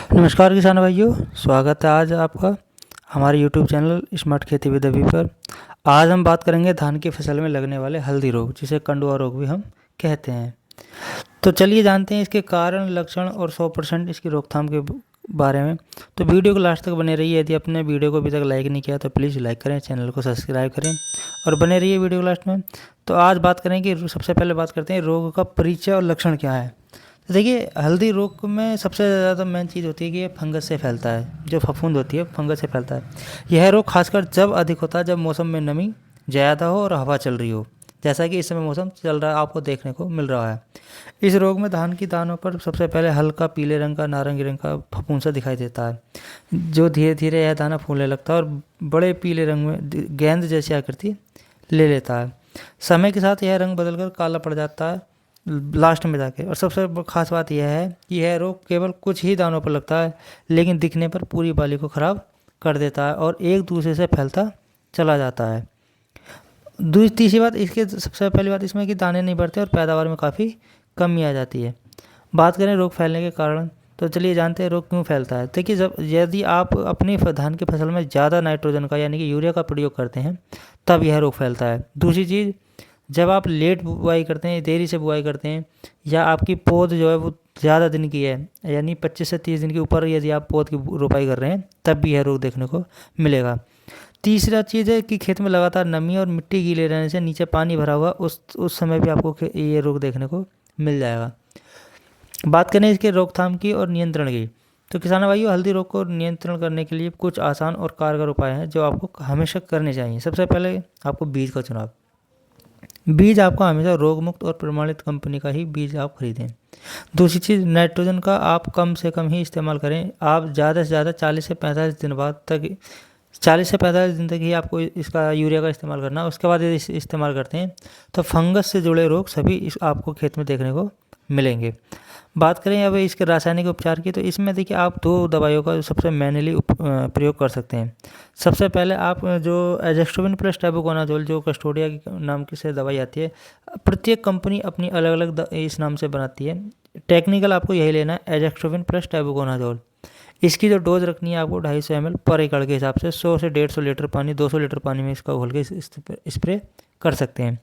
नमस्कार किसान भाइयों, स्वागत है आज आपका हमारे YouTube चैनल स्मार्ट खेती विद अभी पर। आज हम बात करेंगे धान की फसल में लगने वाले हल्दी रोग, जिसे कंडुआ रोग भी हम कहते हैं। तो चलिए जानते हैं इसके कारण, लक्षण और 100% इसकी रोकथाम के बारे में। तो वीडियो को लास्ट तक बने रहिए। यदि आपने वीडियो को अभी तक लाइक नहीं किया तो प्लीज़ लाइक करें, चैनल को सब्सक्राइब करें और बने रहिए वीडियो को लास्ट में। तो आज बात करें कि सबसे पहले बात करते हैं रोग का परिचय और लक्षण क्या है। तो देखिए, हल्दी रोग में सबसे ज़्यादा मेन चीज़ होती है कि ये फंगस से फैलता है। जो फफूंद होती है फंगस से फैलता है। यह रोग खासकर जब अधिक होता है, जब मौसम में नमी ज़्यादा हो और हवा चल रही हो, जैसा कि इस समय मौसम चल रहा है, आपको देखने को मिल रहा है। इस रोग में धान की दानों पर सबसे पहले हल्का पीले रंग का, नारंगी रंग का फफूंद दिखाई देता है, जो धीरे धीरे यह दाना फूलने लगता है और बड़े पीले रंग में गेंद जैसी आकृति ले लेता है। समय के साथ यह रंग बदलकर काला पड़ जाता है लास्ट में जाके। और सबसे खास बात यह है कि यह रोग केवल कुछ ही दानों पर लगता है, लेकिन दिखने पर पूरी बाली को ख़राब कर देता है और एक दूसरे से फैलता चला जाता है। तीसरी बात, इसके सबसे पहली बात इसमें कि दाने नहीं बढ़ते और पैदावार में काफ़ी कमी आ जाती है। बात करें रोग फैलने के कारण, तो चलिए जानते हैं रोग क्यों फैलता है। देखिए, जब यदि आप अपनी धान की फसल में ज़्यादा नाइट्रोजन का यानी कि यूरिया का प्रयोग करते हैं, तब यह रोग फैलता है। दूसरी चीज़, जब आप लेट बुआई करते हैं, देरी से बुआई करते हैं, या आपकी पौध जो है वो ज़्यादा दिन की है, यानी 25 से 30 दिन के ऊपर यदि आप पौध की रोपाई कर रहे हैं, तब भी यह रोग देखने को मिलेगा। तीसरा चीज़ है कि खेत में लगातार नमी और मिट्टी गीले रहने से नीचे पानी भरा हुआ, उस समय भी आपको ये रोग देखने को मिल जाएगा। बात करें इसके रोकथाम की और नियंत्रण की, तो किसानों भाइयों, हल्दी रोग को नियंत्रण करने के लिए कुछ आसान और कारगर उपाय हैं जो आपको हमेशा करने चाहिए। सबसे पहले आपको बीज का चुनाव। बीज आपको हमेशा रोग मुक्त और प्रमाणित कंपनी का ही बीज आप खरीदें। दूसरी चीज़, नाइट्रोजन का आप कम से कम ही इस्तेमाल करें। आप ज़्यादा से ज़्यादा 40 से 45 दिन बाद तक 40 से 45 दिन तक ही आपको इसका यूरिया का इस्तेमाल करना है। उसके बाद यदि इस्तेमाल करते हैं तो फंगस से जुड़े रोग सभी आपको खेत में देखने को मिलेंगे। बात करें अब इसके रासायनिक उपचार की, तो इसमें देखिए आप दो दवाइयों का सबसे मैनुअली प्रयोग कर सकते हैं। सबसे पहले आप जो एजेस्ट्रोबिन प्लस टैबुकोनाजोल, जो कस्टोडिया के नाम की से दवाई आती है, प्रत्येक कंपनी अपनी अलग अलग इस नाम से बनाती है। टेक्निकल आपको यही लेना है, एजेस्ट्रोबिन प्लस टैबुकोनाजोल। इसकी जो डोज रखनी है आपको 250 ml पर एकड़ के हिसाब से 100 से 150 लीटर पानी, 200 लीटर पानी में इसका घोल के स्प्रे कर सकते हैं।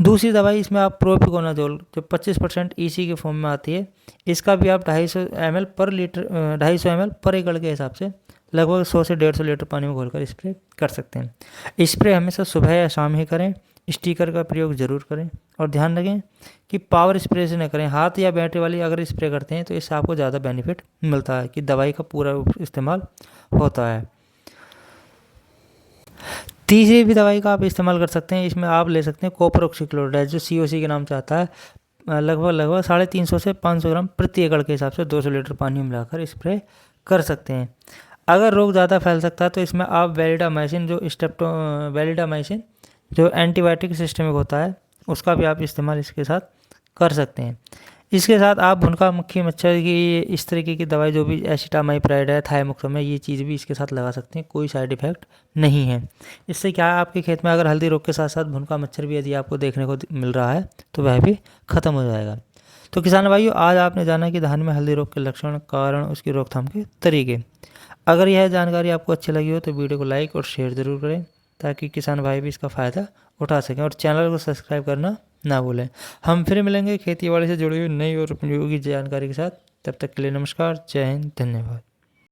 दूसरी दवाई इसमें आप प्रोपिकोनाजोल, जो 25% ईसी के फॉर्म में आती है, इसका भी आप 250 ml पर लीटर 250 ml पर एकड़ के हिसाब से लगभग 100 से 150 लीटर पानी में घोलकर स्प्रे कर सकते हैं। स्प्रे हमेशा सुबह या शाम ही करें। स्टिकर का प्रयोग ज़रूर करें और ध्यान रखें कि पावर स्प्रे से न करें। हाथ या बैटरी वाली अगर स्प्रे करते हैं तो इससे आपको ज़्यादा बेनिफिट मिलता है कि दवाई का पूरा इस्तेमाल होता है। तीसरी भी दवाई का आप इस्तेमाल कर सकते हैं। इसमें आप ले सकते हैं कॉपर ऑक्सीक्लोराइड, जो COC के नाम से आता है। लगभग 350 से 500 ग्राम प्रति एकड़ के हिसाब से 200 लीटर पानी में मिलाकर स्प्रे कर सकते हैं। अगर रोग ज़्यादा फैल सकता है तो इसमें आप वैलिडामाइसिन, वैलिडामाइसिन जो एंटीबायोटिक सिस्टमिक होता है, उसका भी आप इस्तेमाल इसके साथ कर सकते हैं। इसके साथ आप भुनका मक्खी मच्छर की इस तरीके की दवाई, जो भी एसिटामाइप्राइड है, थाइमोक्सम है, ये चीज़ भी इसके साथ लगा सकते हैं। कोई साइड इफ़ेक्ट नहीं है। इससे क्या है, आपके खेत में अगर हल्दी रोग के साथ साथ भुनका मच्छर भी यदि आपको देखने को मिल रहा है तो वह भी ख़त्म हो जाएगा। तो किसान भाइयों, आज आपने जाना कि धान में हल्दी रोग के लक्षण, कारण, उसकी रोकथाम के तरीके। अगर यह जानकारी आपको अच्छी लगी हो तो वीडियो को लाइक और शेयर ज़रूर करें, ताकि किसान भाई भी इसका फ़ायदा उठा सकें, और चैनल को सब्सक्राइब करना ना भूलें। हम फिर मिलेंगे खेती बाड़ी से जुड़ी हुई नई और उपयोगी जानकारी के साथ। तब तक के लिए नमस्कार, जय हिंद, धन्यवाद।